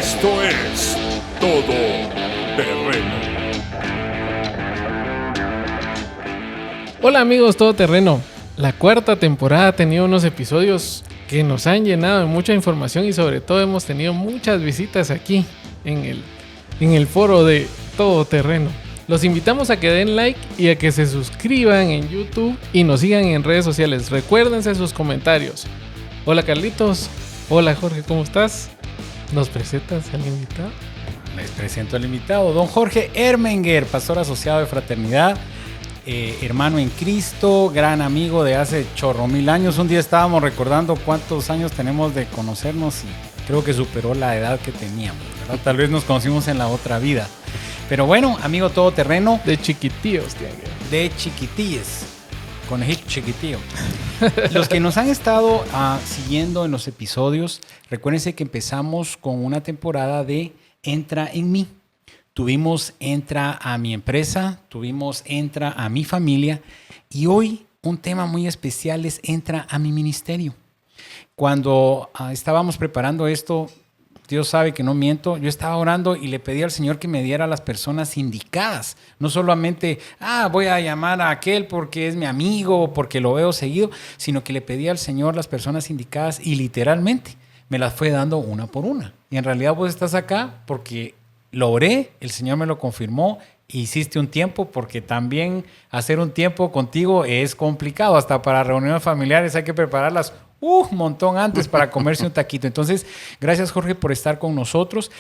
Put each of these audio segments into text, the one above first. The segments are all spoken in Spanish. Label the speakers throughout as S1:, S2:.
S1: Esto es Todo Terreno.
S2: Hola amigos Todoterreno, la cuarta temporada ha tenido unos episodios que nos han llenado de mucha información y sobre todo hemos tenido muchas visitas aquí en el foro de Todoterreno. Los invitamos a que den like y a que se suscriban en YouTube y nos sigan en redes sociales. Recuérdense sus comentarios. Hola Carlitos, hola Jorge, ¿cómo estás? ¿Nos presentas al invitado?
S3: Les presento al invitado, don Jorge Ermenger, pastor asociado de Fraternidad, hermano en Cristo, gran amigo de hace chorro mil años. Un día estábamos recordando cuántos años tenemos de conocernos y creo que superó la edad que teníamos, ¿verdad? Tal vez nos conocimos en la otra vida. Pero bueno, amigo todoterreno.
S2: De chiquitillos, tía.
S3: De chiquitilles. Conejito chiquitillo. Los que nos han estado siguiendo en los episodios, recuérdense que empezamos con una temporada de Entra en mí. Tuvimos Entra a mi empresa, tuvimos Entra a mi familia y hoy un tema muy especial es Entra a mi ministerio. Cuando estábamos preparando esto, Dios sabe que no miento, yo estaba orando y le pedí al Señor que me diera a las personas indicadas. No solamente, voy a llamar a aquel porque es mi amigo, porque lo veo seguido, sino que le pedí al Señor las personas indicadas y literalmente me las fue dando una por una. Y en realidad vos estás acá porque lo oré, el Señor me lo confirmó, hiciste un tiempo, porque también hacer un tiempo contigo es complicado. Hasta para reuniones familiares hay que prepararlas un montón antes para comerse un taquito. Entonces, gracias Jorge por estar con nosotros.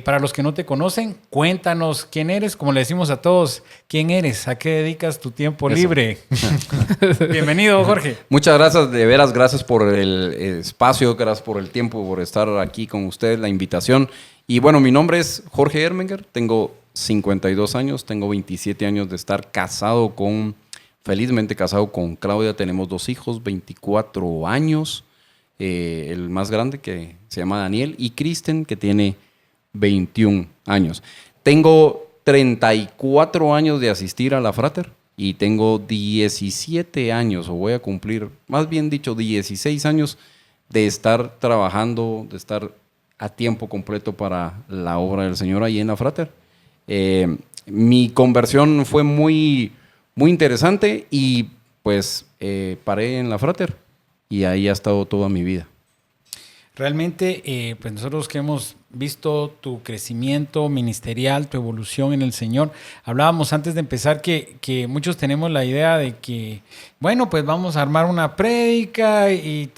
S3: Para los que no te conocen, cuéntanos quién eres. Como le decimos a todos, ¿quién eres? ¿A qué dedicas tu tiempo libre? Bienvenido, Jorge.
S4: Muchas gracias, de veras, gracias por el espacio, gracias por el tiempo, por estar aquí con ustedes, la invitación. Y bueno, mi nombre es Jorge Ermenger, tengo 52 años, tengo 27 años de estar felizmente casado con Claudia, tenemos 2 hijos, 24 años, el más grande que se llama Daniel y Kristen que tiene 21 años. Tengo 34 años de asistir a la Frater y tengo 17 años, o voy a cumplir, más bien dicho, 16 años de estar trabajando, de estar a tiempo completo para la obra del Señor ahí en la Frater. Mi conversión fue muy interesante y pues paré en la Frater y ahí ha estado toda mi vida.
S3: Realmente, pues nosotros que hemos visto tu crecimiento ministerial, tu evolución en el Señor, hablábamos antes de empezar que muchos tenemos la idea de que, bueno, pues vamos a armar una prédica y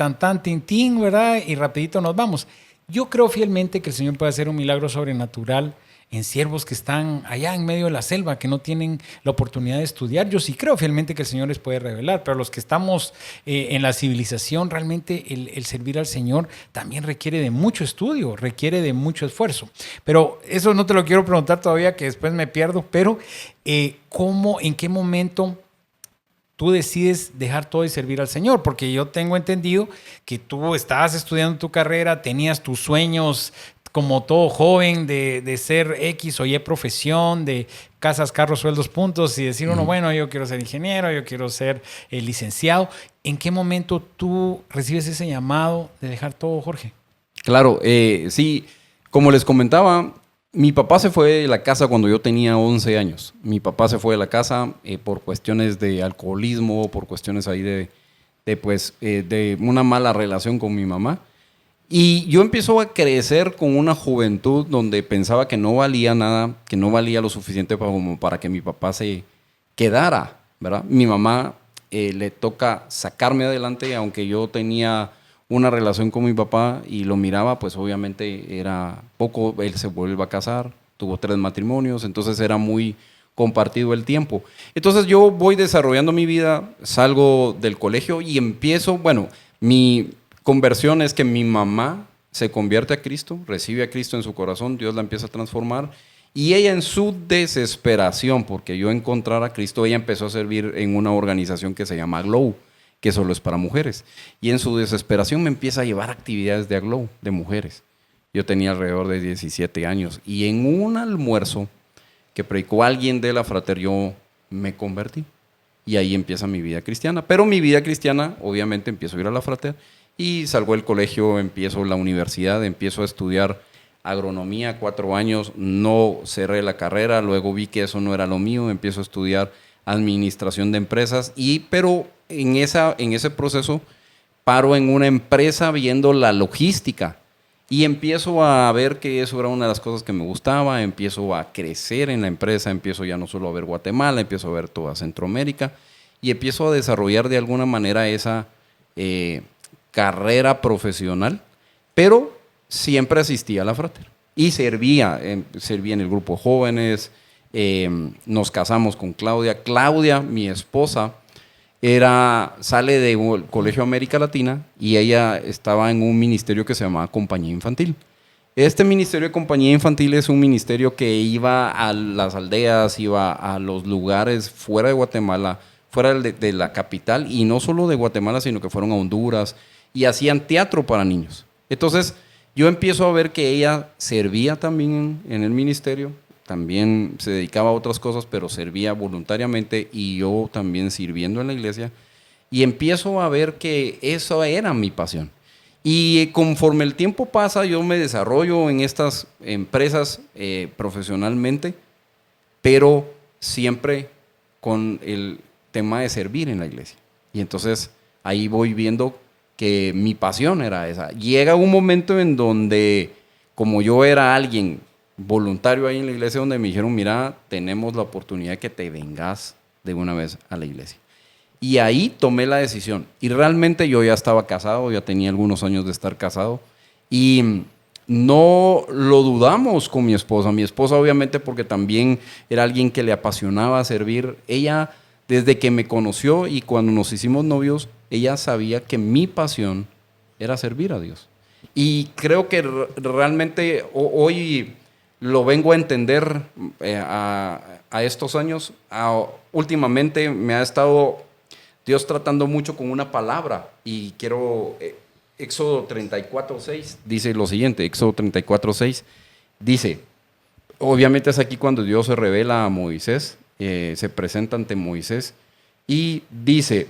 S3: tin, ¿verdad? Y rapidito nos vamos. Yo creo fielmente que el Señor puede hacer un milagro sobrenatural en siervos que están allá en medio de la selva, que no tienen la oportunidad de estudiar. Yo sí creo fielmente que el Señor les puede revelar, pero los que estamos en la civilización, realmente el servir al Señor también requiere de mucho estudio, requiere de mucho esfuerzo. Pero eso no te lo quiero preguntar todavía, que después me pierdo, pero en qué momento tú decides dejar todo y servir al Señor? Porque yo tengo entendido que tú estabas estudiando tu carrera, tenías tus sueños como todo joven de ser X o Y profesión, de casas, carros, sueldos, puntos, y decir uno, bueno, yo quiero ser ingeniero, yo quiero ser licenciado. ¿En qué momento tú recibes ese llamado de dejar todo, Jorge?
S4: Claro, sí, como les comentaba, mi papá se fue de la casa cuando yo tenía 11 años. Mi papá se fue de la casa por cuestiones de alcoholismo, por cuestiones ahí de una mala relación con mi mamá. Y yo empiezo a crecer con una juventud donde pensaba que no valía nada, que no valía lo suficiente para que mi papá se quedara, ¿verdad? Mi mamá le toca sacarme adelante, aunque yo tenía una relación con mi papá y lo miraba, pues obviamente era poco. Él se vuelve a casar, tuvo 3 matrimonios, entonces era muy compartido el tiempo. Entonces yo voy desarrollando mi vida, salgo del colegio y empiezo, mi conversión es que mi mamá se convierte a Cristo, recibe a Cristo en su corazón, Dios la empieza a transformar y ella en su desesperación, porque yo encontrar a Cristo, ella empezó a servir en una organización que se llama Glow, que solo es para mujeres. Y en su desesperación me empieza a llevar actividades de Glow, de mujeres. Yo tenía alrededor de 17 años y en un almuerzo que predicó alguien de la Frater, yo me convertí. Y ahí empieza mi vida cristiana. Pero mi vida cristiana, obviamente, empiezo a ir a la Frater y salgo del colegio, empiezo la universidad, empiezo a estudiar agronomía 4 años, no cerré la carrera, luego vi que eso no era lo mío, empiezo a estudiar administración de empresas, pero en ese proceso paro en una empresa viendo la logística y empiezo a ver que eso era una de las cosas que me gustaba, empiezo a crecer en la empresa, empiezo ya no solo a ver Guatemala, empiezo a ver toda Centroamérica y empiezo a desarrollar de alguna manera esa carrera profesional, pero siempre asistía a la fraternidad y servía en el grupo de jóvenes. Nos casamos con Claudia. Claudia, mi esposa, sale del Colegio América Latina y ella estaba en un ministerio que se llamaba Compañía Infantil. Este ministerio de Compañía Infantil es un ministerio que iba a las aldeas, iba a los lugares fuera de Guatemala, fuera de la capital, y no solo de Guatemala, sino que fueron a Honduras y hacían teatro para niños. Entonces, yo empiezo a ver que ella servía también en el ministerio, también se dedicaba a otras cosas, pero servía voluntariamente y yo también sirviendo en la iglesia. Y empiezo a ver que eso era mi pasión. Y conforme el tiempo pasa, yo me desarrollo en estas empresas profesionalmente, pero siempre con el tema de servir en la iglesia. Y entonces ahí voy viendo que mi pasión era esa. Llega un momento en donde, como yo era alguien voluntario ahí en la iglesia, donde me dijeron, mira, tenemos la oportunidad de que te vengas de una vez a la iglesia. Y ahí tomé la decisión. Y realmente yo ya estaba casado, ya tenía algunos años de estar casado. Y no lo dudamos con mi esposa. Mi esposa, obviamente, porque también era alguien que le apasionaba servir. Ella, desde que me conoció y cuando nos hicimos novios, ella sabía que mi pasión era servir a Dios. Y creo que realmente hoy lo vengo a entender a estos años. Últimamente me ha estado Dios tratando mucho con una palabra y quiero... Éxodo 34:6 dice lo siguiente. Éxodo 34:6 dice, obviamente es aquí cuando Dios se revela a Moisés, se presenta ante Moisés y dice,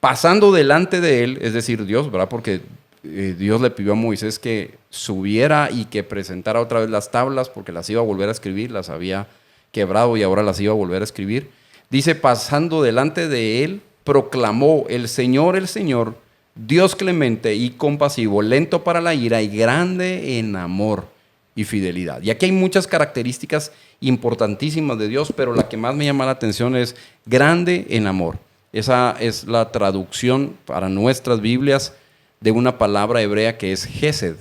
S4: pasando delante de él, es decir, Dios, ¿verdad? Porque Dios le pidió a Moisés que subiera y que presentara otra vez las tablas porque las iba a volver a escribir, las había quebrado y ahora las iba a volver a escribir. Dice, pasando delante de él, proclamó, el Señor, Dios clemente y compasivo, lento para la ira y grande en amor y fidelidad. Y aquí hay muchas características importantísimas de Dios, pero la que más me llama la atención es grande en amor. Esa es la traducción para nuestras Biblias de una palabra hebrea que es Gesed,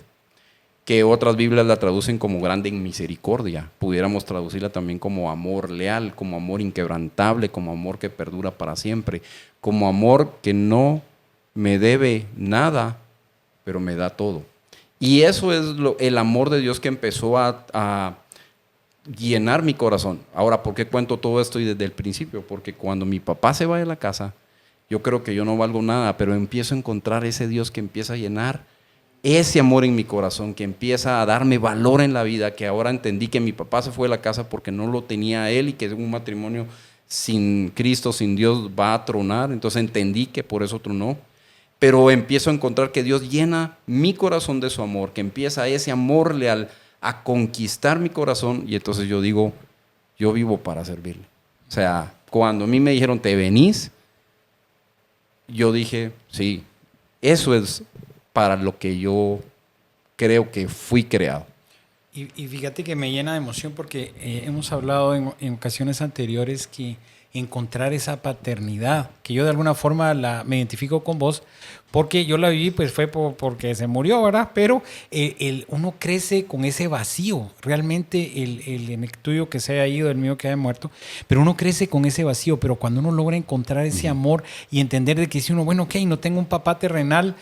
S4: que otras Biblias la traducen como grande en misericordia. Pudiéramos traducirla también como amor leal, como amor inquebrantable, como amor que perdura para siempre, como amor que no me debe nada, pero me da todo. Y eso es el amor de Dios que empezó a llenar mi corazón. Ahora, ¿por qué cuento todo esto y desde el principio? Porque cuando mi papá se va de la casa, yo creo que yo no valgo nada, pero empiezo a encontrar ese Dios que empieza a llenar ese amor en mi corazón, que empieza a darme valor en la vida, que ahora entendí que mi papá se fue de la casa porque no lo tenía a él y que un matrimonio sin Cristo, sin Dios, va a tronar. Entonces entendí que por eso tronó. Pero empiezo a encontrar que Dios llena mi corazón de su amor, que empieza ese amor leal a conquistar mi corazón y entonces yo digo, yo vivo para servirle. O sea, cuando a mí me dijeron, ¿te venís? Yo dije, sí, eso es para lo que yo creo que fui creado.
S3: Y fíjate que me llena de emoción porque hemos hablado en ocasiones anteriores que encontrar esa paternidad, que yo de alguna forma me identifico con vos, porque yo la viví, pues fue porque se murió, ¿verdad? Pero uno crece con ese vacío, realmente el tuyo que se haya ido, el mío que haya muerto, pero uno crece con ese vacío, pero cuando uno logra encontrar ese amor y entender de que si uno, bueno, ok, no tengo un papá terrenal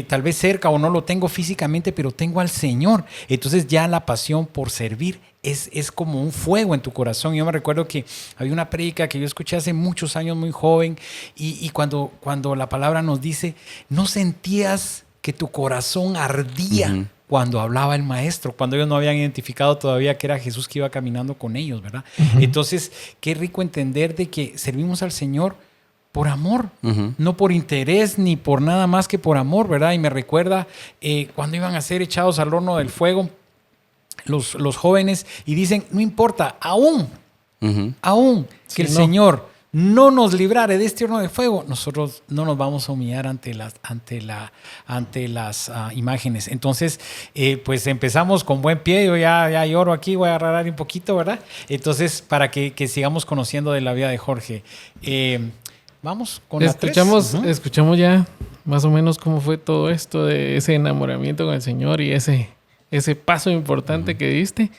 S3: tal vez cerca o no lo tengo físicamente, pero tengo al Señor, entonces ya la pasión por servir es como un fuego en tu corazón. Yo me recuerdo que había una prédica que yo escuché hace muchos años, muy joven, y cuando la palabra nos dice, no sentías que tu corazón ardía cuando hablaba el maestro, cuando ellos no habían identificado todavía que era Jesús que iba caminando con ellos, ¿verdad? Entonces, qué rico entender de que servimos al Señor por amor, no por interés ni por nada más que por amor, ¿verdad? Y me recuerda cuando iban a ser echados al horno del fuego, los jóvenes y dicen, no importa, aún que el
S2: no.
S3: Señor no nos librare de este horno de fuego, nosotros no nos vamos a humillar ante las imágenes. Entonces, pues empezamos con buen pie. Yo ya lloro aquí, voy a agarrar un poquito, ¿verdad? Entonces, para que sigamos conociendo de la vida de Jorge. Vamos con la 3.
S2: Escuchamos ya más o menos cómo fue todo esto de ese enamoramiento con el Señor y ese paso importante que diste.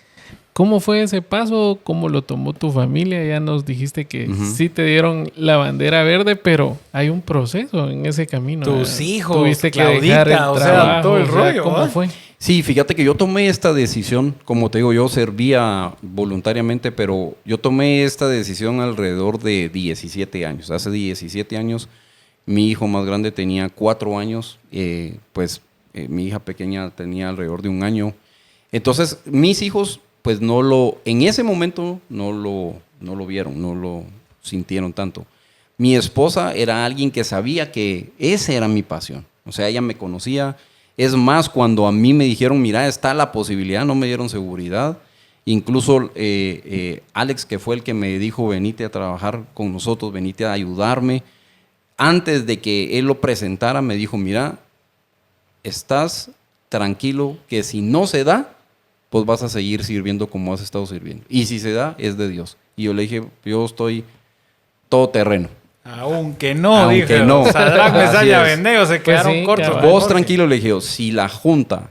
S2: ¿Cómo fue ese paso? ¿Cómo lo tomó tu familia? Ya nos dijiste que sí te dieron la bandera verde, pero hay un proceso en ese camino.
S3: Tus hijos,
S2: tuviste
S3: Claudita,
S2: que dejar el
S3: o sea,
S2: trabajo,
S3: todo el rollo,
S2: ¿cómo
S3: ¿verdad?
S2: fue?
S4: Sí, fíjate que yo tomé esta decisión, como te digo, yo servía voluntariamente, pero yo tomé esta decisión alrededor de 17 años. Hace 17 años, mi hijo más grande tenía 4 años, mi hija pequeña tenía alrededor de 1 año. Entonces, mis hijos, pues en ese momento no lo vieron, no lo sintieron tanto. Mi esposa era alguien que sabía que esa era mi pasión. O sea, ella me conocía. Es más, cuando a mí me dijeron, mira, está la posibilidad, no me dieron seguridad. Incluso Alex, que fue el que me dijo, venite a trabajar con nosotros, venite a ayudarme. Antes de que él lo presentara, me dijo, mira, estás tranquilo que si no se da, pues vas a seguir sirviendo como has estado sirviendo. Y si se da, es de Dios. Y yo le dije, yo estoy todo terreno.
S3: Aunque no,
S4: Aunque
S3: dije,
S4: no.
S3: Sadrach,
S4: Así
S3: Mesach y
S4: es.
S3: Abednego se quedaron
S2: sí,
S3: cortos.
S2: cabal.
S4: Vos tranquilo, le dije, si la junta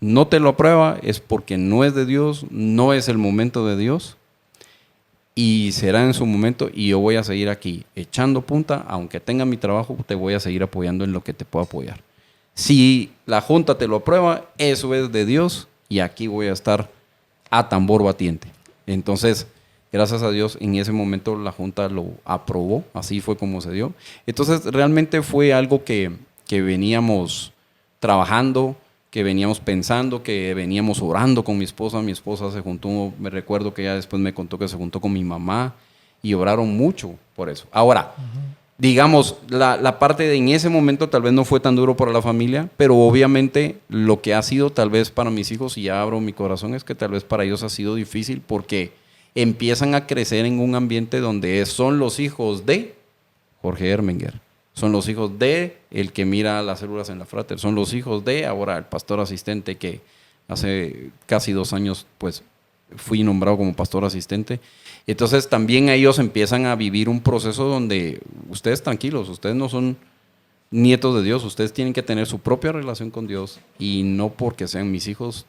S4: no te lo aprueba, es porque no es de Dios, no es el momento de Dios, y será en su momento, y yo voy a seguir aquí echando punta, aunque tenga mi trabajo, te voy a seguir apoyando en lo que te puedo apoyar. Si la junta te lo aprueba, eso es de Dios, y aquí voy a estar a tambor batiente. Entonces, gracias a Dios, en ese momento la junta lo aprobó, así fue como se dio. Entonces, realmente fue algo que veníamos trabajando, que veníamos pensando, que veníamos orando con mi esposa. Mi esposa se juntó, me recuerdo que ella después me contó que se juntó con mi mamá y oraron mucho por eso. Ahora, digamos, la parte de en ese momento tal vez no fue tan duro para la familia, pero obviamente lo que ha sido tal vez para mis hijos, y ya abro mi corazón, es que tal vez para ellos ha sido difícil porque empiezan a crecer en un ambiente donde son los hijos de Jorge Ermenger, son los hijos de el que mira las células en la Frater, son los hijos de ahora el pastor asistente que hace casi 2 años pues fui nombrado como pastor asistente. Entonces también ellos empiezan a vivir un proceso donde ustedes tranquilos, ustedes no son nietos de Dios, ustedes tienen que tener su propia relación con Dios y no porque sean mis hijos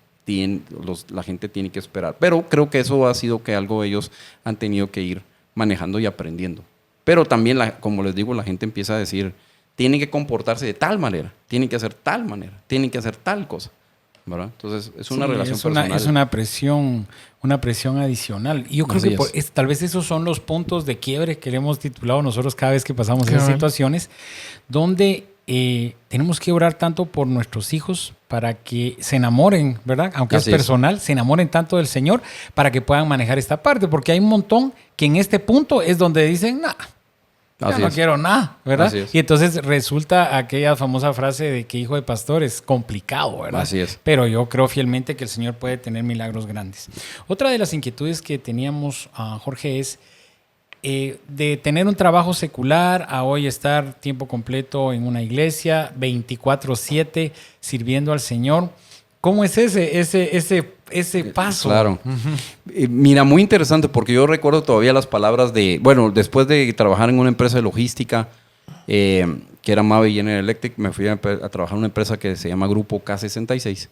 S4: la gente tiene que esperar. Pero creo que eso ha sido que algo ellos han tenido que ir manejando y aprendiendo. Pero también, como les digo, la gente empieza a decir, tienen que comportarse de tal manera, tienen que hacer tal manera, tienen que hacer tal cosa, ¿verdad? Entonces es una relación personal.
S3: Es una presión adicional. Y yo creo
S4: Así
S3: que tal vez esos son los puntos de quiebre que le hemos titulado nosotros cada vez que pasamos
S2: Claro.
S3: esas situaciones, donde tenemos que orar tanto por nuestros hijos para que se enamoren, ¿verdad? Aunque
S4: Así
S3: es personal, se enamoren tanto del Señor para que puedan manejar esta parte, porque hay un montón que en este punto es donde dicen, nah, yo no quiero nada, ¿verdad?
S4: Así es.
S3: Y entonces resulta aquella famosa frase de que hijo de pastor es complicado, ¿verdad?
S4: Así es.
S3: Pero yo creo fielmente que el Señor puede tener milagros grandes. Otra de las inquietudes que teníamos, Jorge, es de tener un trabajo secular a hoy estar tiempo completo en una iglesia, 24/7, sirviendo al Señor. ¿Cómo es ese paso?
S4: Claro. Mira, muy interesante porque yo recuerdo todavía las palabras después de trabajar en una empresa de logística, que era Mave General Electric, me fui a trabajar en una empresa que se llama Grupo K66,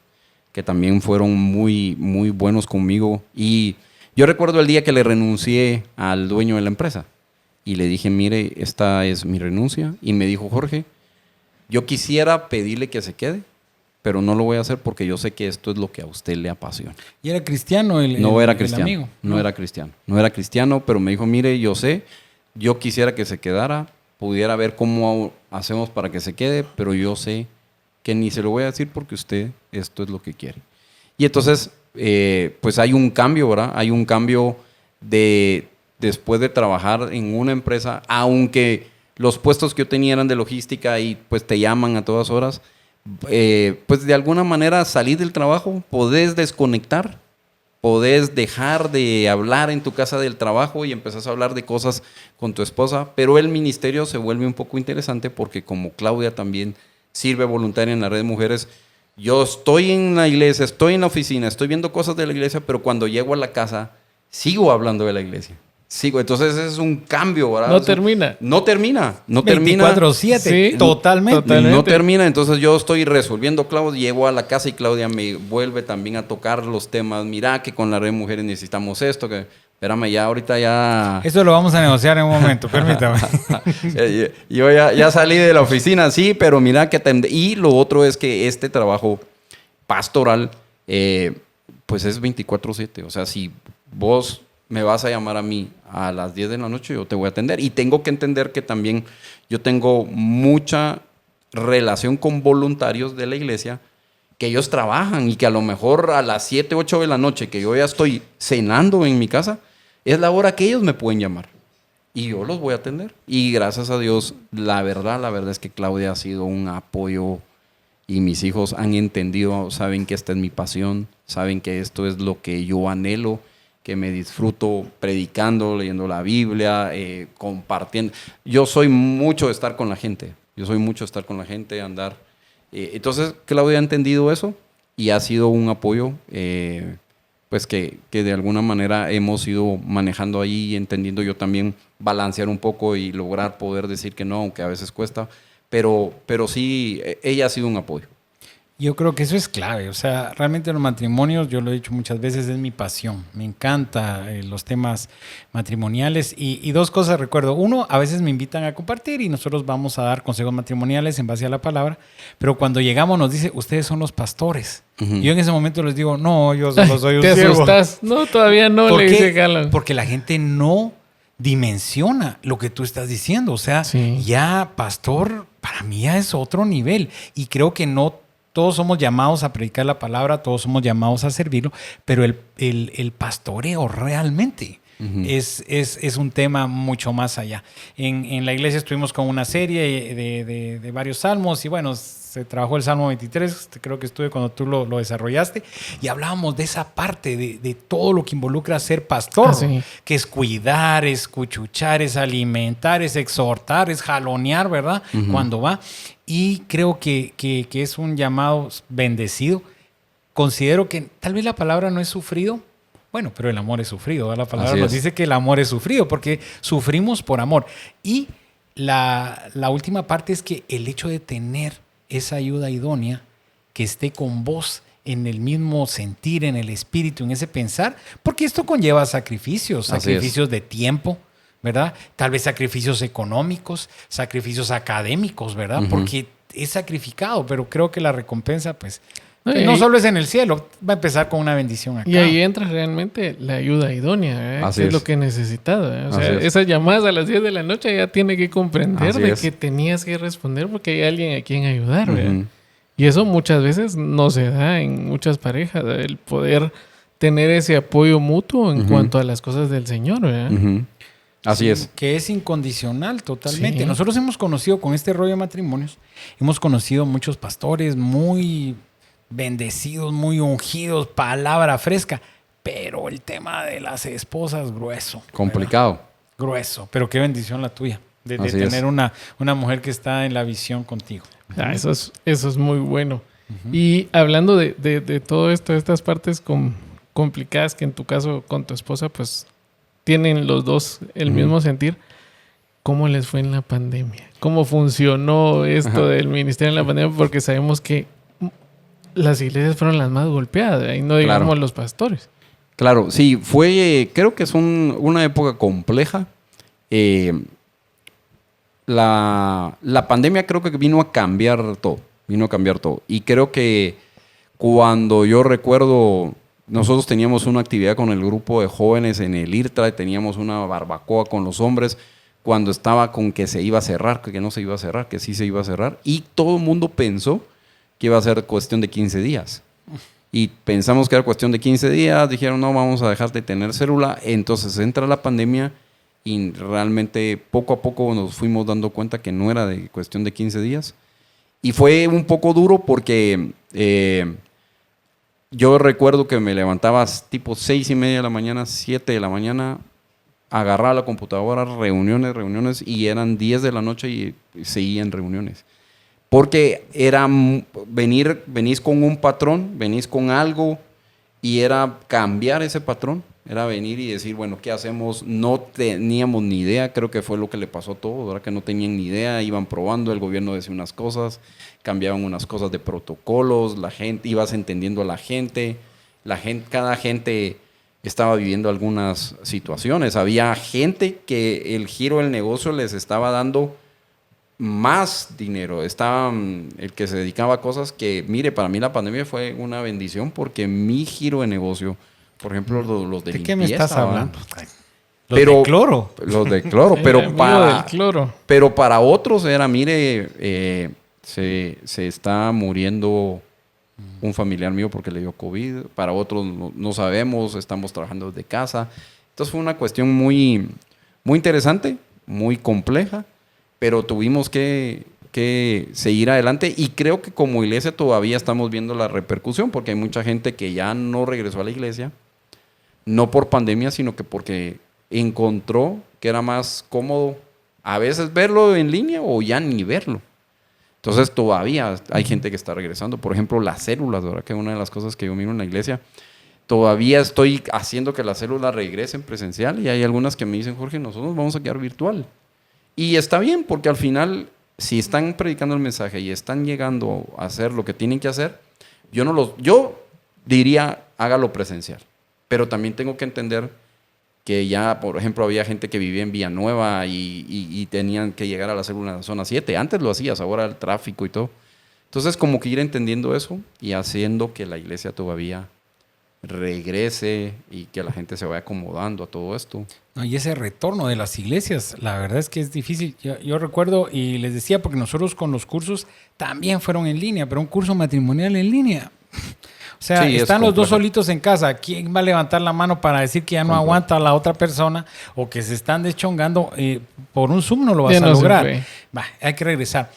S4: que también fueron muy, muy buenos conmigo. Y yo recuerdo el día que le renuncié al dueño de la empresa y le dije, mire, esta es mi renuncia. Y me dijo, Jorge, yo quisiera pedirle que se quede, pero no lo voy a hacer porque yo sé que esto es lo que a usted le apasiona.
S3: ¿Y era cristiano el amigo?
S4: No era cristiano, pero me dijo, mire, yo quisiera que se quedara, pudiera ver cómo hacemos para que se quede, pero yo sé que ni se lo voy a decir porque usted esto es lo que quiere. Y entonces, pues hay un cambio, ¿verdad? Hay un cambio después de trabajar en una empresa, aunque los puestos que yo tenía eran de logística y pues te llaman a todas horas, pues de alguna manera salir del trabajo, podés desconectar podés dejar de hablar en tu casa del trabajo y empezás a hablar de cosas con tu esposa, pero el ministerio se vuelve un poco interesante porque como Claudia también sirve voluntaria en la red de mujeres, yo estoy en la iglesia, estoy en la oficina, estoy viendo cosas de la iglesia, pero cuando llego a la casa sigo hablando de la iglesia. Sigo, entonces es un cambio, ¿verdad?
S2: No termina.
S4: No termina.
S3: 24/7,
S2: Sí,
S3: totalmente.
S4: No termina, entonces yo estoy resolviendo, Claudia, llego a la casa y Claudia me vuelve también a tocar los temas. Mira que con la red de mujeres necesitamos esto, que espérame, ya ahorita ya...
S3: Eso lo vamos a negociar en un momento, permítame.
S4: Yo ya salí de la oficina, sí, pero mira que... Y lo otro es que este trabajo pastoral, pues es 24/7. O sea, si vos me vas a llamar a mí a las 10 de la noche, yo te voy a atender. Y tengo que entender que también yo tengo mucha relación con voluntarios de la iglesia que ellos trabajan y que a lo mejor a las 7, 8 de la noche que yo ya estoy cenando en mi casa, es la hora que ellos me pueden llamar. Y yo los voy a atender. Y gracias a Dios, la verdad es que Claudia ha sido un apoyo y mis hijos han entendido, saben que esta es mi pasión, saben que esto es lo que yo anhelo, que me disfruto predicando, leyendo la Biblia, compartiendo. Yo soy mucho de estar con la gente. Andar. Entonces, Claudia ha entendido eso y ha sido un apoyo, pues que de alguna manera hemos ido manejando ahí, entendiendo yo también balancear un poco y lograr poder decir que no, aunque a veces cuesta. Pero sí, ella ha sido un apoyo.
S3: Yo creo que eso es clave. O sea, realmente los matrimonios, yo lo he dicho muchas veces, es mi pasión. Me encanta los temas matrimoniales. Y dos cosas recuerdo. Uno, a veces me invitan a compartir y nosotros vamos a dar consejos matrimoniales en base a la palabra. Pero cuando llegamos nos dice, ustedes son los pastores. Y yo en ese momento les digo, no, yo solo soy un
S2: ¿Te
S3: siervo.
S2: asustas? No, todavía no,
S3: ¿Por
S2: le
S3: qué?
S2: dice Galán.
S3: Porque la gente no dimensiona lo que tú estás diciendo. O sea,
S2: Sí.
S3: ya pastor para mí ya es otro nivel. Y creo que no todos somos llamados a predicar la palabra, todos somos llamados a servirlo, pero el pastoreo realmente es un tema mucho más allá. En la iglesia estuvimos con una serie de varios salmos y bueno, se trabajó el Salmo 23, creo que estuve cuando tú lo desarrollaste, y hablábamos de esa parte de todo lo que involucra ser pastor,
S2: sí.
S3: que es cuidar, es cuchuchar, es alimentar, es exhortar, es jalonear, ¿verdad? Cuando va. Y creo que es un llamado bendecido. Considero que tal vez la palabra no es sufrido. Bueno, pero el amor es sufrido. ¿Verdad? La palabra
S4: Así
S3: nos
S4: es.
S3: dice que el amor es sufrido porque sufrimos por amor. Y la última parte es que el hecho de tener esa ayuda idónea que esté con vos en el mismo sentir, en el espíritu, en ese pensar, porque esto conlleva sacrificios,
S4: Así
S3: sacrificios de tiempo, ¿verdad? Tal vez sacrificios económicos, sacrificios académicos, ¿verdad? Porque es sacrificado, pero creo que la recompensa, pues,
S2: No,
S3: que
S2: y
S3: no
S2: ahí-
S3: solo es en el cielo, va a empezar con una bendición acá.
S2: Y ahí entra realmente la ayuda idónea, ¿verdad?
S4: Así
S2: Que es lo
S4: es.
S2: que necesitas, ¿verdad? O sea,
S4: Así es.
S2: esas llamadas a las 10 de la noche ya tiene que comprender
S4: Así
S2: de
S4: es.
S2: que tenías que responder porque hay alguien a quien ayudar, ¿verdad?
S4: Ujú.
S2: Y eso muchas veces no se da en muchas parejas, ¿verdad? El poder tener ese apoyo mutuo en cuanto a las cosas del Señor, ¿verdad?
S4: Ujú. Así
S3: Sí,
S4: es.
S3: Que es incondicional totalmente.
S2: Sí.
S3: Nosotros hemos conocido con este rollo de matrimonios, hemos conocido muchos pastores muy bendecidos, muy ungidos, palabra fresca, pero el tema de las esposas grueso.
S4: Complicado.
S3: ¿verdad? Grueso, pero qué bendición la tuya de
S4: Así
S3: tener
S4: es.
S3: una mujer que está en la visión contigo.
S2: Ah, eso es muy bueno. Y hablando de todo esto, estas partes complicadas que en tu caso con tu esposa, pues tienen los dos el mismo sentir. ¿Cómo les fue en la pandemia? ¿Cómo funcionó esto del ministerio en la pandemia? Porque sabemos que las iglesias fueron las más golpeadas, y no digamos
S4: Claro.
S2: los pastores.
S4: Claro, sí, creo que es una época compleja. La pandemia creo que vino a cambiar todo. Y creo que cuando yo recuerdo, nosotros teníamos una actividad con el grupo de jóvenes en el IRTRA, teníamos una barbacoa con los hombres, cuando estaba con que se iba a cerrar, que no se iba a cerrar, que sí se iba a cerrar, y todo el mundo pensó que iba a ser cuestión de 15 días. Y pensamos que era cuestión de 15 días, dijeron, no, vamos a dejar de tener célula. Entonces entra la pandemia y realmente poco a poco nos fuimos dando cuenta que no era de cuestión de 15 días. Y fue un poco duro porque yo recuerdo que me levantaba tipo 6:30 de la mañana, 7 de la mañana, agarraba la computadora, reuniones, y eran 10 de la noche y seguía en reuniones. Porque era venís con un patrón, venís con algo, y era cambiar ese patrón. Era venir y decir, bueno, ¿qué hacemos? No teníamos ni idea, creo que fue lo que le pasó a todos, ¿verdad? Que no tenían ni idea, iban probando, el gobierno decía unas cosas, cambiaban unas cosas de protocolos, la gente, ibas entendiendo a la gente, cada gente estaba viviendo algunas situaciones. Había gente que el giro del negocio les estaba dando más dinero. Estaba el que se dedicaba a cosas que, mire, para mí la pandemia fue una bendición porque mi giro de negocio, por ejemplo, los de
S3: ¿De
S4: limpieza,
S3: qué me estás hablando?
S4: Pero,
S3: de cloro.
S4: Los de cloro,
S2: El
S4: pero
S2: amigo del cloro.
S4: pero para otros era, mire, se está muriendo un familiar mío porque le dio COVID. Para otros no sabemos, estamos trabajando desde casa. Entonces fue una cuestión muy, muy interesante, muy compleja, pero tuvimos que seguir adelante, y creo que como iglesia todavía estamos viendo la repercusión, porque hay mucha gente que ya no regresó a la iglesia, no por pandemia, sino que porque encontró que era más cómodo a veces verlo en línea o ya ni verlo. Entonces todavía hay gente que está regresando. Por ejemplo, las células, ¿verdad? Que es una de las cosas que yo miro en la iglesia. Todavía estoy haciendo que las células regresen presencial, y hay algunas que me dicen, Jorge, nosotros vamos a quedar virtual. Y está bien, porque al final, si están predicando el mensaje y están llegando a hacer lo que tienen que hacer, yo diría, hágalo presencial. Pero también tengo que entender que ya, por ejemplo, había gente que vivía en Villanueva y tenían que llegar a la célula en la zona 7. Antes lo hacías, ahora el tráfico y todo. Entonces, como que ir entendiendo eso y haciendo que la iglesia todavía regrese y que la gente se vaya acomodando a todo esto.
S3: No, y ese retorno de las iglesias, la verdad es que es difícil. Yo recuerdo, y les decía, porque nosotros con los cursos también fueron en línea, pero un curso matrimonial en línea. O sea,
S4: Sí,
S3: están los dos solitos en casa. ¿Quién va a levantar la mano para decir que ya no aguanta a la otra persona, o que se están deschongando? Por un Zoom no lo vas a lograr. Hay que regresar.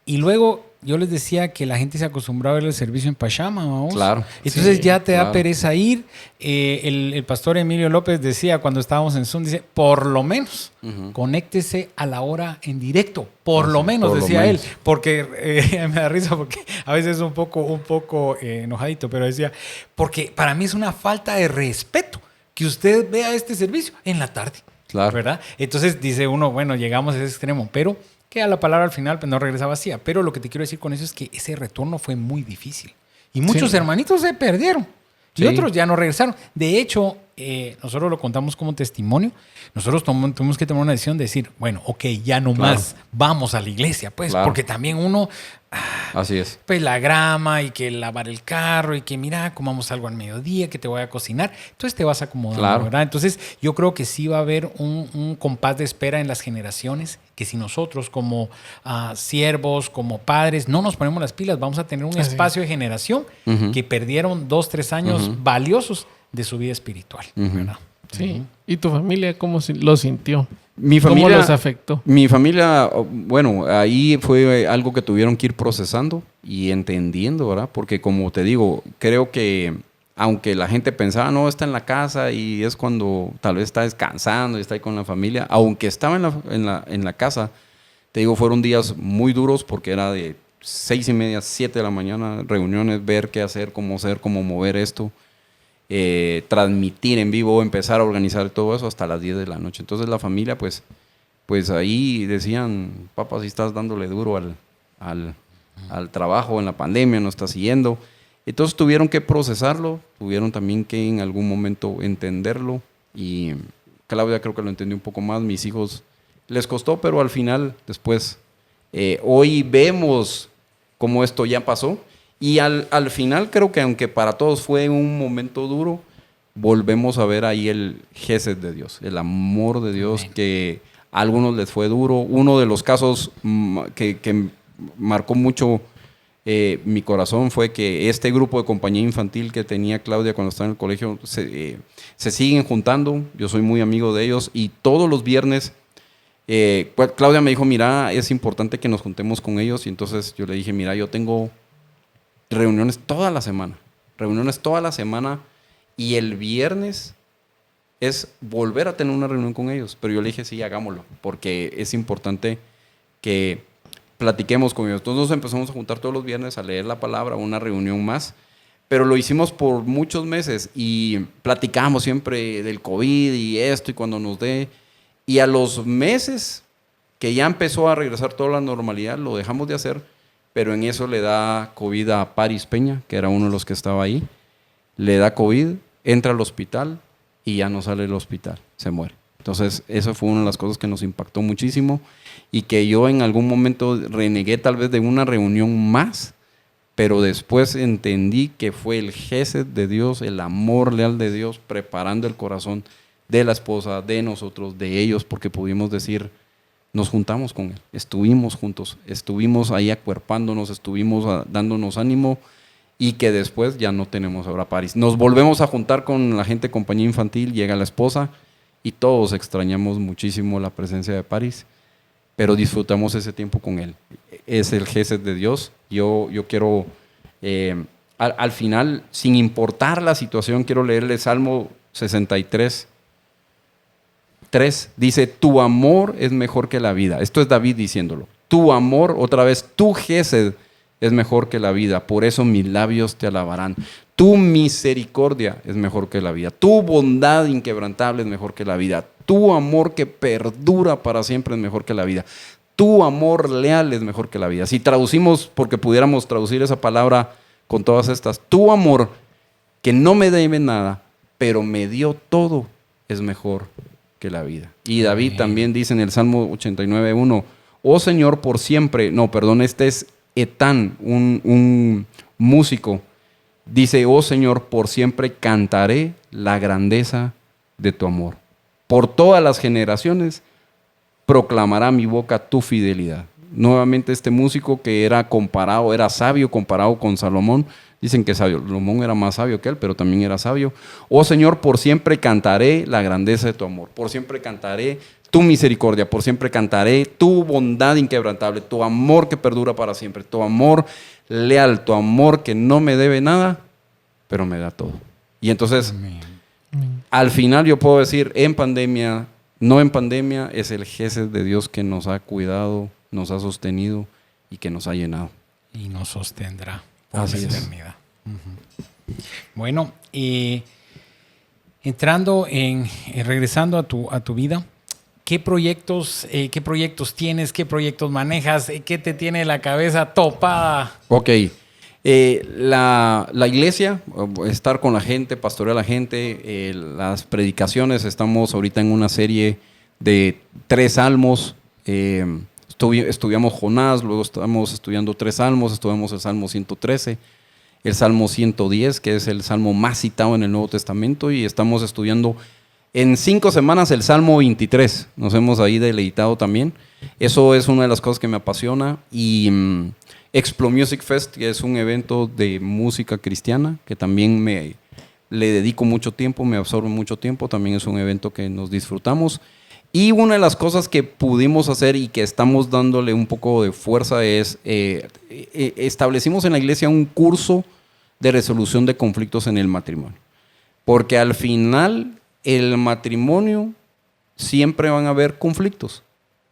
S3: Y luego yo les decía que la gente se acostumbraba a ver el servicio en Pachama, vamos.
S4: Claro.
S3: Entonces ya te da pereza ir. El pastor Emilio López decía cuando estábamos en Zoom, dice, por lo menos conéctese a la hora en directo. Por lo menos, decía él. Porque me da risa porque a veces es un poco enojadito, pero decía, porque para mí es una falta de respeto que usted vea este servicio en la tarde.
S4: Claro.
S3: ¿Verdad? Entonces dice uno, bueno, llegamos a ese extremo, pero que a la palabra al final pues, no regresa vacía. Pero lo que te quiero decir con eso es que ese retorno fue muy difícil. Y muchos hermanitos se perdieron. Y otros ya no regresaron. De hecho, nosotros lo contamos como testimonio. Nosotros tuvimos que tomar una decisión de decir, bueno, ok, ya no más, vamos a la iglesia, pues. Claro. Porque también uno...
S4: Así es.
S3: Pues la grama y que lavar el carro y que mira, comamos algo al mediodía, que te voy a cocinar. Entonces te vas acomodando, claro. ¿Verdad? Entonces yo creo que sí va a haber un compás de espera en las generaciones, que si nosotros como siervos, como padres, no nos ponemos las pilas, vamos a tener un espacio de generación que perdieron 2-3 años valiosos de su vida espiritual. ¿Verdad?
S2: Sí. ¿Y tu familia cómo lo sintió?
S4: Mi familia,
S2: ¿cómo los afectó?
S4: Mi familia, bueno, ahí fue algo que tuvieron que ir procesando y entendiendo, ¿verdad? Porque como te digo, creo que aunque la gente pensaba, no, está en la casa y es cuando tal vez está descansando y está ahí con la familia, aunque estaba en la casa, te digo, fueron días muy duros porque era de 6:30, 7 de la mañana, reuniones, ver qué hacer, cómo mover esto. Transmitir en vivo, empezar a organizar todo eso hasta las 10 de la noche. Entonces la familia pues ahí decían, papá, si estás dándole duro al trabajo en la pandemia, no estás siguiendo. Entonces tuvieron que procesarlo, tuvieron también que en algún momento entenderlo, y Claudia creo que lo entendió un poco más. Mis hijos les costó, pero al final después hoy vemos cómo esto ya pasó. Y al final creo que aunque para todos fue un momento duro, volvemos a ver ahí el gesed de Dios, el amor de Dios. Amén. Que a algunos les fue duro. Uno de los casos que marcó mucho mi corazón fue que este grupo de compañía infantil que tenía Claudia cuando estaba en el colegio se siguen juntando. Yo soy muy amigo de ellos y todos los viernes Claudia me dijo, mira, es importante que nos juntemos con ellos. Y entonces yo le dije, mira, yo tengo reuniones toda la semana. reuniones toda la semana y el viernes es volver a tener una reunión con ellos. Pero yo le dije, sí, hagámoslo, porque es importante que platiquemos con ellos. Entonces nos empezamos a juntar todos los viernes a leer la palabra, una reunión más, pero lo hicimos por muchos meses y platicamos siempre del COVID y esto y cuando nos dé. Y a los meses que ya empezó a regresar toda la normalidad, lo dejamos de hacer, pero en eso le da COVID a Paris Peña, que era uno de los que estaba ahí. Le da COVID, entra al hospital y ya no sale del hospital, se muere. Entonces, eso fue una de las cosas que nos impactó muchísimo y que yo en algún momento renegué tal vez de una reunión más, pero después entendí que fue el gesed de Dios, el amor leal de Dios, preparando el corazón de la esposa, de nosotros, de ellos, porque pudimos decir, nos juntamos con él, estuvimos juntos, estuvimos ahí acuerpándonos, estuvimos dándonos ánimo y que después ya no tenemos ahora Paris. Nos volvemos a juntar con la gente de compañía infantil, llega la esposa y todos extrañamos muchísimo la presencia de Paris, pero disfrutamos ese tiempo con él. Es el gesed de Dios. Yo quiero, al final, sin importar la situación, quiero leerle Salmo 63, 3, dice, tu amor es mejor que la vida. Esto es David diciéndolo. Tu amor, otra vez, tu gesed es mejor que la vida. Por eso mis labios te alabarán. Tu misericordia es mejor que la vida. Tu bondad inquebrantable es mejor que la vida. Tu amor que perdura para siempre es mejor que la vida. Tu amor leal es mejor que la vida. Si traducimos, porque pudiéramos traducir esa palabra con todas estas, tu amor que no me debe nada, pero me dio todo, es mejor que la vida. Y David también dice en el Salmo 89:1, oh Señor, por siempre, este es Etán, un músico, dice, oh Señor, por siempre cantaré la grandeza de tu amor. Por todas las generaciones proclamará mi boca tu fidelidad. Nuevamente este músico que era sabio comparado con Salomón. Dicen que Salomón era más sabio que él, pero también era sabio. Oh Señor, por siempre cantaré la grandeza de tu amor. Por siempre cantaré tu misericordia. Por siempre cantaré tu bondad inquebrantable. Tu amor que perdura para siempre. Tu amor leal. Tu amor que no me debe nada, pero me da todo. Y entonces, al final yo puedo decir, en pandemia, no en pandemia, es el gesed de Dios que nos ha cuidado, nos ha sostenido y que nos ha llenado.
S3: Y nos sostendrá por
S4: Así
S3: la
S4: es.
S3: eternidad. Bueno, regresando a tu vida, ¿qué proyectos tienes? ¿Qué proyectos manejas? ¿Qué te tiene la cabeza topada?
S4: Ok. La iglesia, estar con la gente, pastorear a la gente, las predicaciones, estamos ahorita en una serie de 3 salmos. Estudiamos Jonás, luego estamos estudiando 3 salmos, estudiamos el Salmo 113, el Salmo 110, que es el salmo más citado en el Nuevo Testamento, y estamos estudiando en 5 semanas el Salmo 23. Nos hemos ahí deleitado también. Eso es una de las cosas que me apasiona. Y Explo Music Fest, que es un evento de música cristiana, que también le dedico mucho tiempo, me absorbe mucho tiempo, también es un evento que nos disfrutamos. Y una de las cosas que pudimos hacer y que estamos dándole un poco de fuerza es, establecimos en la iglesia un curso de resolución de conflictos en el matrimonio. Porque al final, el matrimonio siempre van a haber conflictos.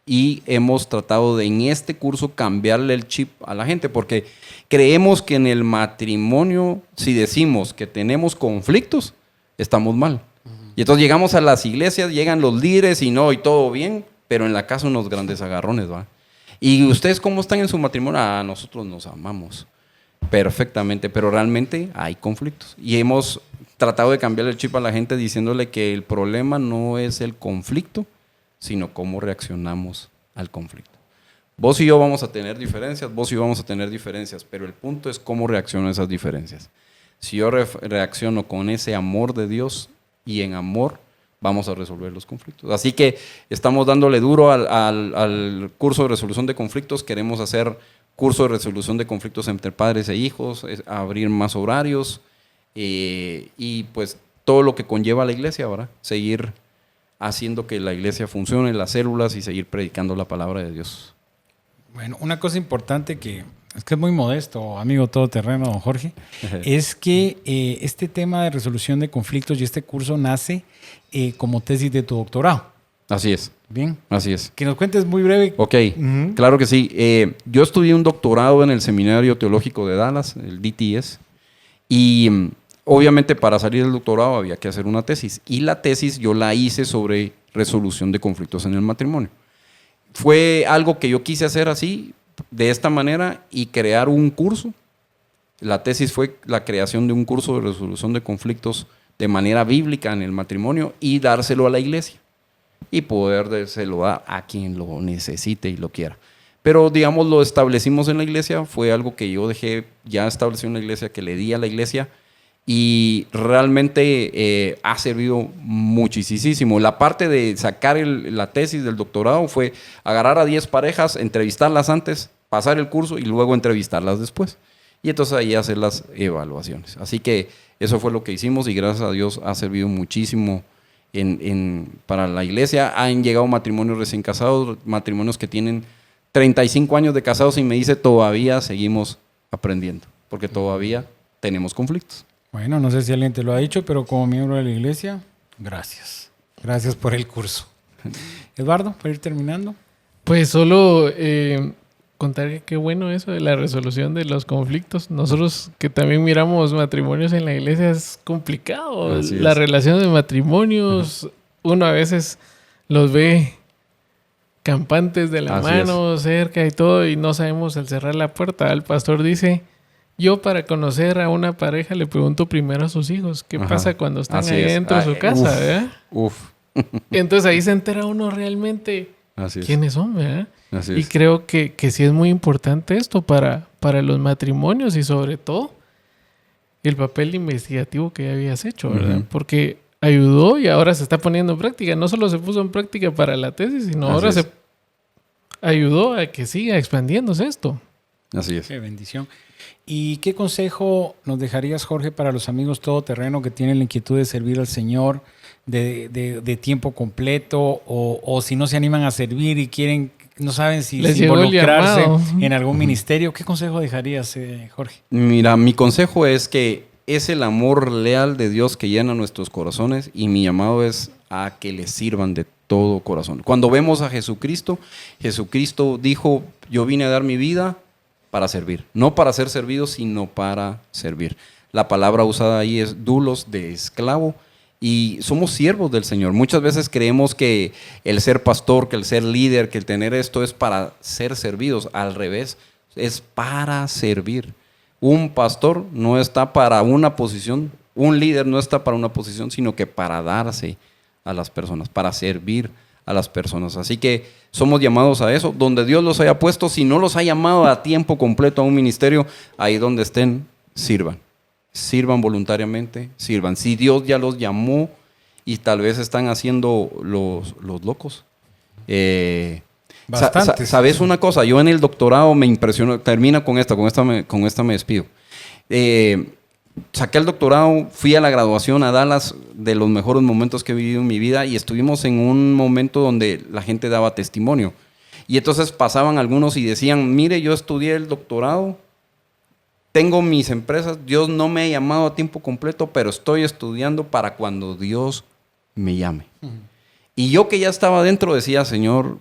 S4: Y hemos tratado de en este curso cambiarle el chip a la gente, porque creemos que en el matrimonio, si decimos que tenemos conflictos, estamos mal. Y entonces llegamos a las iglesias, llegan los líderes y todo bien, pero en la casa unos grandes agarrones, ¿va? ¿Y ustedes cómo están en su matrimonio? Nosotros nos amamos perfectamente, pero realmente hay conflictos. Y hemos tratado de cambiar el chip a la gente diciéndole que el problema no es el conflicto, sino cómo reaccionamos al conflicto. Vos y yo vamos a tener diferencias, pero el punto es cómo reacciono a esas diferencias. Si yo reacciono con ese amor de Dios y en amor, vamos a resolver los conflictos. Así que estamos dándole duro al curso de resolución de conflictos. Queremos hacer curso de resolución de conflictos entre padres e hijos, abrir más horarios y pues todo lo que conlleva la iglesia ahora, seguir haciendo que la iglesia funcione, las células y seguir predicando la palabra de Dios.
S3: Bueno, una cosa importante que es que es muy modesto, amigo todoterreno, don Jorge, es que este tema de resolución de conflictos y este curso nace como tesis de tu doctorado.
S4: Así es.
S3: Bien.
S4: Así es.
S3: Que nos cuentes muy breve.
S4: Ok, claro que sí. Yo estudié un doctorado en el Seminario Teológico de Dallas, el DTS, y obviamente para salir del doctorado había que hacer una tesis. Y la tesis yo la hice sobre resolución de conflictos en el matrimonio. Fue algo que yo quise hacer así, de esta manera, y crear un curso. La tesis fue la creación de un curso de resolución de conflictos de manera bíblica en el matrimonio y dárselo a la iglesia. Y poder dárselo dar a quien lo necesite y lo quiera. Pero, digamos, lo establecimos en la iglesia, fue algo que yo dejé ya establecido en la iglesia, que le di a la iglesia, y realmente ha servido muchísimo. La parte de sacar la tesis del doctorado fue agarrar a 10 parejas, entrevistarlas antes, pasar el curso y luego entrevistarlas después. Y entonces ahí hacer las evaluaciones. Así que eso fue lo que hicimos y gracias a Dios ha servido muchísimo para la iglesia. Han llegado matrimonios recién casados, matrimonios que tienen 35 años de casados y me dice todavía seguimos aprendiendo, porque todavía tenemos conflictos.
S3: Bueno, no sé si alguien te lo ha dicho, pero como miembro de la iglesia, gracias. Gracias por el curso. Eduardo, para ir terminando.
S2: Pues solo contar que qué bueno eso de la resolución de los conflictos. Nosotros que también miramos matrimonios en la iglesia es complicado. La relación de matrimonios, uno a veces los ve campantes de la mano cerca y todo y no sabemos al cerrar la puerta. El pastor dice, yo para conocer a una pareja le pregunto primero a sus hijos qué pasa cuando están ahí dentro de su casa, ¿verdad? Entonces ahí se entera uno realmente quiénes son, ¿verdad? Y creo que sí es muy importante esto para los matrimonios y sobre todo el papel investigativo que ya habías hecho, ¿verdad? Porque ayudó y ahora se está poniendo en práctica. No solo se puso en práctica para la tesis, sino ahora se ayudó a que siga expandiéndose esto.
S4: Así es.
S3: Qué bendición. ¿Y qué consejo nos dejarías, Jorge, para los amigos todoterreno que tienen la inquietud de servir al Señor de tiempo completo o si no se animan a servir y quieren, no saben si involucrarse en algún ministerio? ¿Qué consejo dejarías, Jorge?
S4: Mira, mi consejo es que es el amor leal de Dios que llena nuestros corazones y mi llamado es a que le sirvan de todo corazón. Cuando vemos a Jesucristo, Jesucristo dijo, yo vine a dar mi vida para servir, no para ser servido, sino para servir. La palabra usada ahí es doulos, de esclavo, y somos siervos del Señor. Muchas veces creemos que el ser pastor, que el ser líder, que el tener esto es para ser servidos. Al revés, es para servir. Un pastor no está para una posición, un líder no está para una posición, sino que para darse a las personas, para servir a las personas. Así que somos llamados a eso, donde Dios los haya puesto. Si no los ha llamado a tiempo completo a un ministerio, ahí donde estén, sirvan. Sirvan voluntariamente, sirvan. Si Dios ya los llamó y tal vez están haciendo los locos.
S3: Bastante.
S4: ¿Sabes una cosa? Yo en el doctorado me impresionó, termina con esta me despido. Saqué el doctorado, fui a la graduación a Dallas, de los mejores momentos que he vivido en mi vida, y estuvimos en un momento donde la gente daba testimonio. Y entonces pasaban algunos y decían, mire, yo estudié el doctorado, tengo mis empresas, Dios no me ha llamado a tiempo completo, pero estoy estudiando para cuando Dios me llame. Y yo que ya estaba dentro decía, Señor,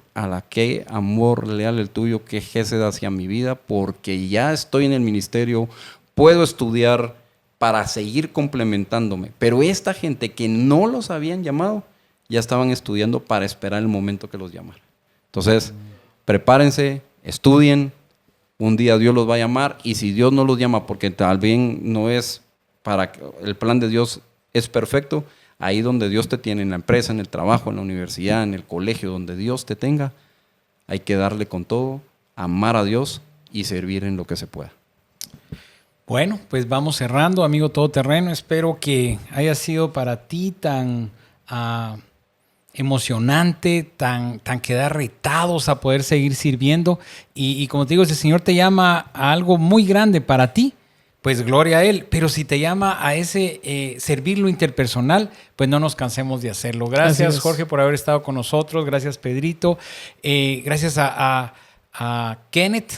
S4: qué amor leal el tuyo, qué gesed hacia mi vida, porque ya estoy en el ministerio, puedo estudiar para seguir complementándome. Pero esta gente que no los habían llamado, ya estaban estudiando para esperar el momento que los llamara. Entonces, prepárense, estudien, un día Dios los va a llamar, y si Dios no los llama porque tal vez no es para, el plan de Dios es perfecto, ahí donde Dios te tiene, en la empresa, en el trabajo, en la universidad, en el colegio, donde Dios te tenga, hay que darle con todo, amar a Dios y servir en lo que se pueda.
S3: Bueno, pues vamos cerrando, amigo todoterreno. Espero que haya sido para ti tan emocionante, tan quedar retados a poder seguir sirviendo. Y como te digo, si el Señor te llama a algo muy grande para ti, pues gloria a Él. Pero si te llama a ese servir lo interpersonal, pues no nos cansemos de hacerlo. Gracias, Jorge, por haber estado con nosotros. Gracias, Pedrito. Gracias a Kenneth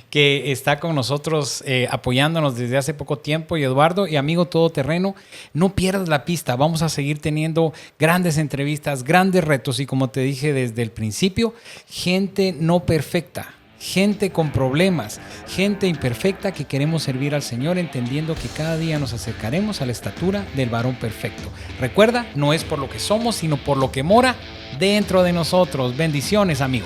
S3: que está con nosotros apoyándonos desde hace poco tiempo, y Eduardo, y amigo todoterreno, no pierdas la pista. Vamos a seguir teniendo grandes entrevistas, grandes retos y, como te dije desde el principio, gente no perfecta, gente con problemas, gente imperfecta que queremos servir al Señor, entendiendo que cada día nos acercaremos a la estatura del varón perfecto. Recuerda, no es por lo que somos, sino por lo que mora dentro de nosotros. Bendiciones, amigo.